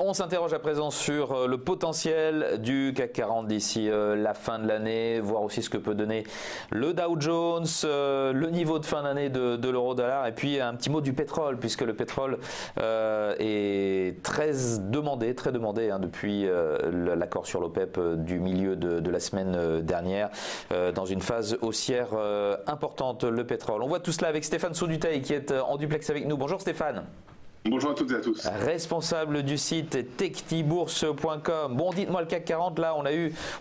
On s'interroge à présent sur le potentiel du CAC 40 d'ici la fin de l'année, voir aussi ce que peut donner le Dow Jones, le niveau de fin d'année de l'euro-dollar et puis un petit mot du pétrole puisque le pétrole est très demandé depuis l'accord sur l'OPEP du milieu de la semaine dernière dans une phase haussière importante le pétrole. On voit tout cela avec Stéphane Sauduteil qui est en duplex avec nous. Bonjour Stéphane. Bonjour à toutes et à tous. Responsable du site technibourse.com. Bon, dites-moi le CAC 40, là,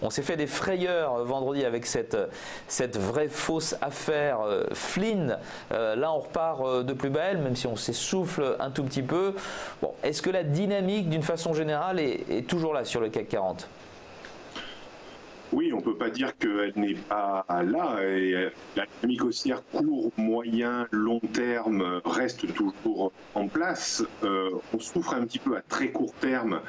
on s'est fait des frayeurs vendredi avec cette vraie fausse affaire Flynn. Là, on repart de plus belle, même si on s'essouffle un tout petit peu. Bon, est-ce que la dynamique, d'une façon générale, est toujours là sur le CAC 40 ? Oui, on ne peut pas dire qu'elle n'est pas là. Et la dynamique haussière court, moyen, long terme reste toujours en place. On souffre un petit peu à très court terme.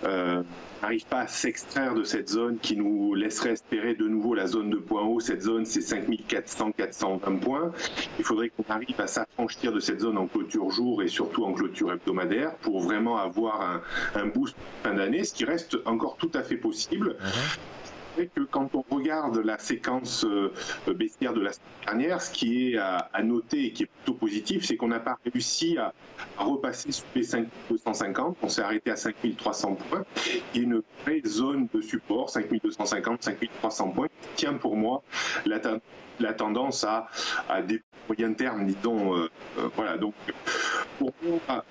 N'arrive pas à s'extraire de cette zone qui nous laisserait espérer de nouveau la zone de point haut. Cette zone, c'est 5400-420 points. Il faudrait qu'on arrive à s'affranchir de cette zone en clôture jour et surtout en clôture hebdomadaire pour vraiment avoir un boost fin d'année, ce qui reste encore tout à fait possible. Que quand on regarde la séquence baissière de la semaine dernière, ce qui est à noter et qui est plutôt positif, c'est qu'on n'a pas réussi à repasser sous les 5250, on s'est arrêté à 5300 points, et une vraie zone de support, 5250, 5300 points, qui tient pour moi la tendance à des moyens termes, disons. Voilà, donc pour moi,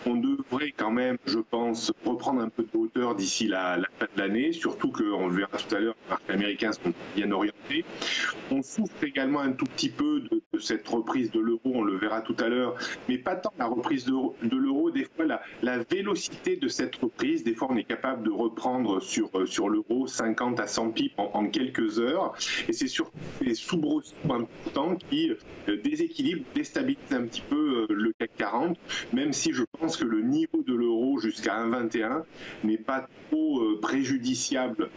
on devrait quand même, je pense, reprendre un peu de hauteur d'ici la fin de l'année, surtout qu'on le verra tout à l'heure, les marchés américains sont bien orientés. On souffre également un tout petit peu de cette reprise de l'euro, on le verra tout à l'heure, mais pas tant la reprise de l'euro, des fois la vélocité de cette reprise, des fois on est capable de reprendre sur l'euro 50 à 100 pips en quelques heures, et c'est surtout les soubresauts importants qui déséquilibrent, déstabilisent un petit peu le CAC 40, même si je pense que le niveau de l'euro jusqu'à 1,21 n'est pas trop préjudiciable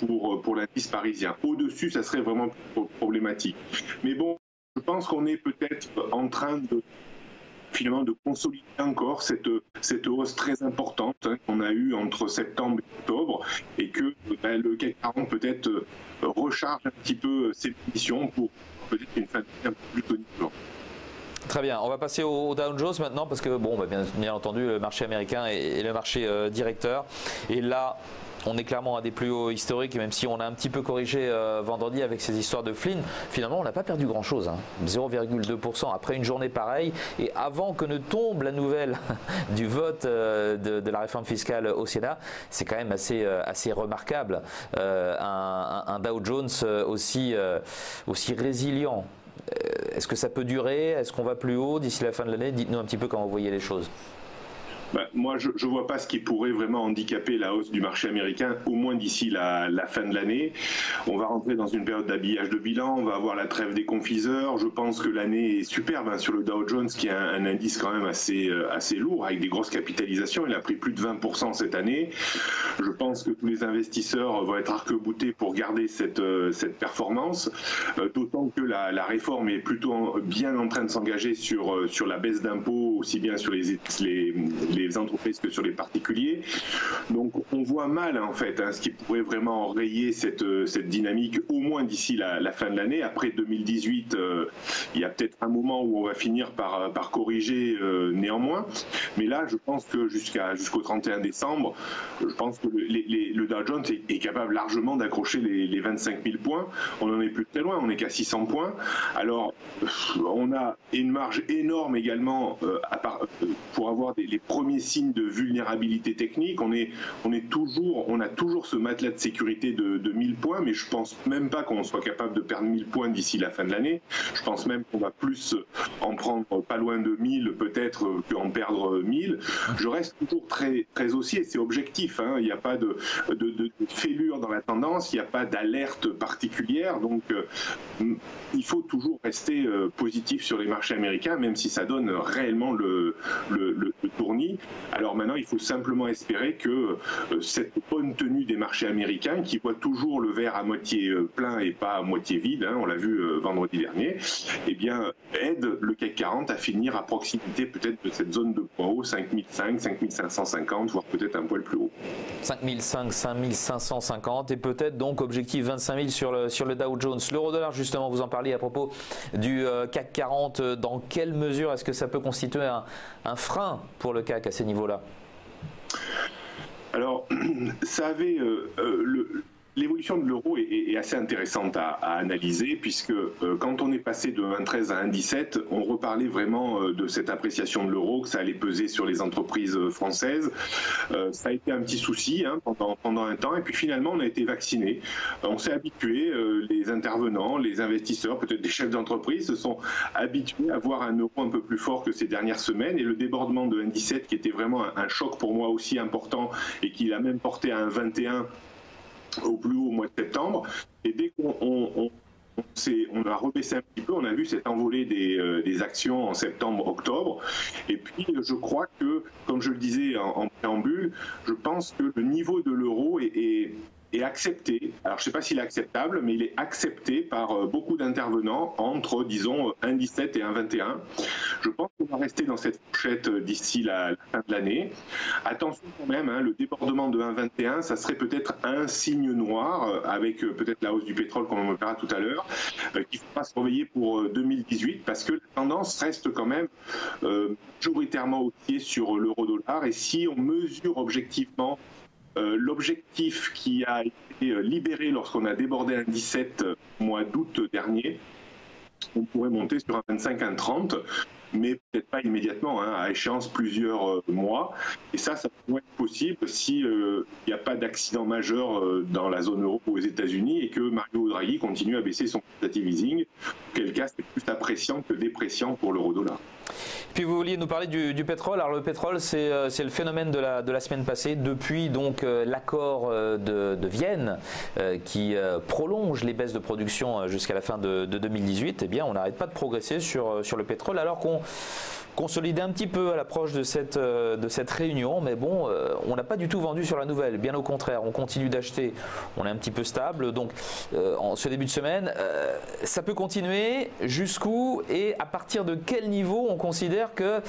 pour l'indice parisien. Au-dessus, ça serait vraiment problématique. Mais bon, je pense qu'on est peut-être en train finalement de consolider encore cette hausse très importante qu'on a eue entre septembre et octobre, et que le CAC 40 peut-être recharge un petit peu ses positions pour peut-être une fin un peu plus tonitruante. Très bien, on va passer au Dow Jones maintenant parce que bon, bien entendu le marché américain est le marché directeur, et là on est clairement à des plus hauts historiques, même si on a un petit peu corrigé vendredi avec ces histoires de Flynn. Finalement, on n'a pas perdu grand-chose, 0,2% après une journée pareille. Et avant que ne tombe la nouvelle du vote de la réforme fiscale au Sénat, c'est quand même assez remarquable. Un Dow Jones aussi résilient. Est-ce que ça peut durer? Est-ce qu'on va plus haut d'ici la fin de l'année? Dites-nous un petit peu comment vous voyez les choses. Moi, je ne vois pas ce qui pourrait vraiment handicaper la hausse du marché américain, au moins d'ici la fin de l'année. On va rentrer dans une période d'habillage de bilan, on va avoir la trêve des confiseurs. Je pense que l'année est superbe sur le Dow Jones, qui est un indice quand même assez lourd, avec des grosses capitalisations. Il a pris plus de 20% cette année. Je pense que tous les investisseurs vont être arc-boutés pour garder cette performance, d'autant que la réforme est plutôt bien en train de s'engager sur la baisse d'impôts, aussi bien sur les entreprises que sur les particuliers. Donc on voit mal en fait ce qui pourrait vraiment enrayer cette dynamique, au moins d'ici la fin de l'année. Après 2018, il y a peut-être un moment où on va finir par corriger néanmoins. Mais là, je pense que jusqu'au 31 décembre, je pense que le Dow Jones est capable largement d'accrocher les 25 000 points. On n'en est plus très loin, on n'est qu'à 600 points. Alors, on a une marge énorme également pour avoir les premiers signes de vulnérabilité technique. On a toujours ce matelas de sécurité de 1000 points, mais je pense même pas qu'on soit capable de perdre 1000 points d'ici la fin de l'année. Je pense même qu'on va plus en prendre pas loin de 1000 peut-être qu'en perdre 1000. Je reste toujours très, très haussier, c'est objectif. Il n'y a pas de fêlure dans la tendance, il n'y a pas d'alerte particulière, donc il faut toujours rester positif sur les marchés américains, même si ça donne réellement le tournis. Alors maintenant, il faut simplement espérer que cette bonne tenue des marchés américains, qui voient toujours le verre à moitié plein et pas à moitié vide, on l'a vu vendredi dernier, eh bien, aide le CAC 40 à finir à proximité peut-être de cette zone de poids haut, 5005, 5550, voire peut-être un poil plus haut. 5005, 5550 et peut-être donc objectif 25 000 sur le Dow Jones. L'euro-dollar, justement, vous en parliez à propos du CAC 40. Dans quelle mesure est-ce que ça peut constituer un frein pour le CAC à ces niveaux-là? Alors, ça avait l'évolution de l'euro est assez intéressante à analyser, puisque quand on est passé de 1,13 à 1,17, on reparlait vraiment de cette appréciation de l'euro, que ça allait peser sur les entreprises françaises. Ça a été un petit souci pendant un temps, et puis finalement on a été vaccinés. On s'est habitué, les intervenants, les investisseurs, peut-être des chefs d'entreprise se sont habitués à voir un euro un peu plus fort que ces dernières semaines, et le débordement de 1,17 qui était vraiment un choc pour moi aussi important, et qui l'a même porté à 1,21 au plus haut au mois de septembre, et dès qu'on a rebaissé un petit peu, on a vu cette envolée des actions en septembre-octobre, et puis je crois que, comme je le disais en préambule, je pense que le niveau de l'euro est accepté. Alors je ne sais pas s'il est acceptable, mais il est accepté par beaucoup d'intervenants entre, disons, 1,17 et 1,21. Je pense qu'on va rester dans cette fourchette d'ici la fin de l'année. Attention quand même, le débordement de 1,21, ça serait peut-être un signe noir, avec peut-être la hausse du pétrole, comme on le verra tout à l'heure, qu'il faudra surveiller pour 2018, parce que la tendance reste quand même majoritairement haussière sur l'euro-dollar, et si on mesure objectivement l'objectif qui a été libéré lorsqu'on a débordé un 17 au mois d'août dernier, on pourrait monter sur un 25, un 30, mais peut-être pas immédiatement, à échéance plusieurs mois. Et ça pourrait être possible s'il n'y a pas d'accident majeur dans la zone euro aux États-Unis et que Mario Draghi continue à baisser son quantitative easing, auquel cas c'est plus appréciant que dépréciant pour l'euro-dollar. Puis vous vouliez nous parler du pétrole. Alors le pétrole, c'est le phénomène de la semaine passée, depuis donc l'accord de Vienne qui prolonge les baisses de production jusqu'à la fin de 2018. Eh bien, on n'arrête pas de progresser sur le pétrole, alors qu'on consolidait un petit peu à l'approche de cette réunion, mais bon, on n'a pas du tout vendu sur la nouvelle, bien au contraire, on continue d'acheter, on est un petit peu stable, donc en ce début de semaine, ça peut continuer jusqu'où et à partir de quel niveau on considère que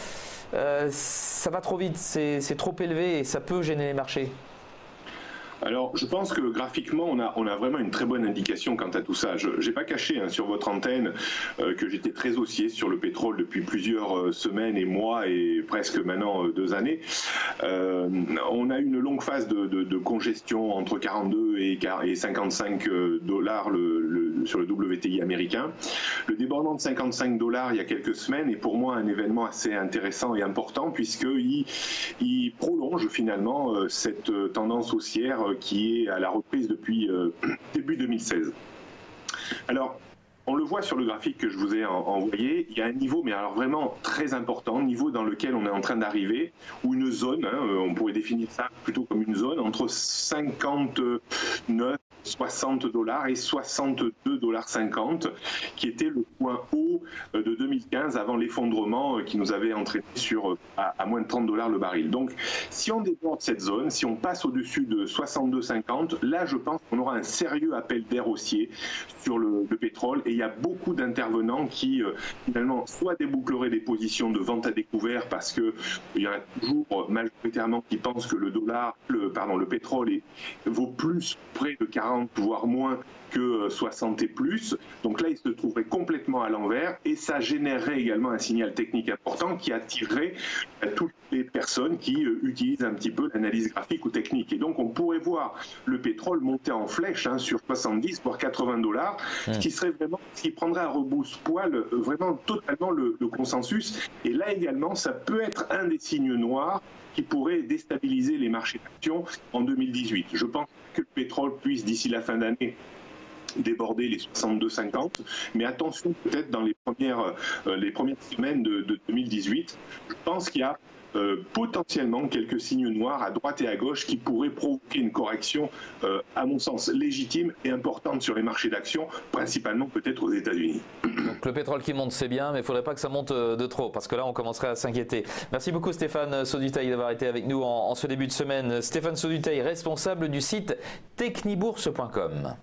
ça va trop vite, c'est trop élevé et ça peut gêner les marchés? Alors, je pense que graphiquement, on a vraiment une très bonne indication quant à tout ça. Je n'ai pas caché sur votre antenne que j'étais très haussier sur le pétrole depuis plusieurs semaines et mois et presque maintenant 2 années. On a une longue phase de congestion entre 42 et 55 dollars sur le WTI américain. Le débordement de 55 dollars il y a quelques semaines est pour moi un événement assez intéressant et important, puisqu'il prolonge finalement cette tendance haussière qui est à la reprise depuis début 2016. Alors, on le voit sur le graphique que je vous ai envoyé, il y a un niveau, mais alors vraiment très important, niveau dans lequel on est en train d'arriver, ou une zone, on pourrait définir ça plutôt comme une zone, entre 59, 60 dollars et 62,50 dollars, qui était le point haut de 2015 avant l'effondrement qui nous avait entraîné à moins de 30 dollars le baril. Donc, si on déborde cette zone, si on passe au-dessus de 62,50, là, je pense qu'on aura un sérieux appel d'air haussier sur le pétrole, et il y a beaucoup d'intervenants qui, finalement, soit déboucleraient des positions de vente à découvert, parce que il y en a toujours majoritairement qui pensent que le pétrole vaut plus près de 40, voire moins que 60 et plus. Donc là, il se trouverait complètement à l'envers, et ça générerait également un signal technique important qui attirerait toutes les personnes qui utilisent un petit peu l'analyse graphique ou technique. Et donc, on pourrait voir le pétrole monter en flèche sur 70 voire 80 dollars, ce qui prendrait à rebrousse-poil vraiment totalement le consensus. Et là également, ça peut être un des signes noirs qui pourrait déstabiliser les marchés d'actions en 2018. Je pense que le pétrole puisse, d'ici la fin d'année, déborder les 62,50, mais attention peut-être dans les premières semaines de 2018. Je pense qu'il y a potentiellement quelques signes noirs à droite et à gauche qui pourraient provoquer une correction, à mon sens, légitime et importante sur les marchés d'actions, principalement peut-être aux États-Unis. Donc le pétrole qui monte, c'est bien, mais il ne faudrait pas que ça monte de trop, parce que là, on commencerait à s'inquiéter. Merci beaucoup Stéphane Sauduteil d'avoir été avec nous en ce début de semaine. Stéphane Sauduteil, responsable du site technibourse.com.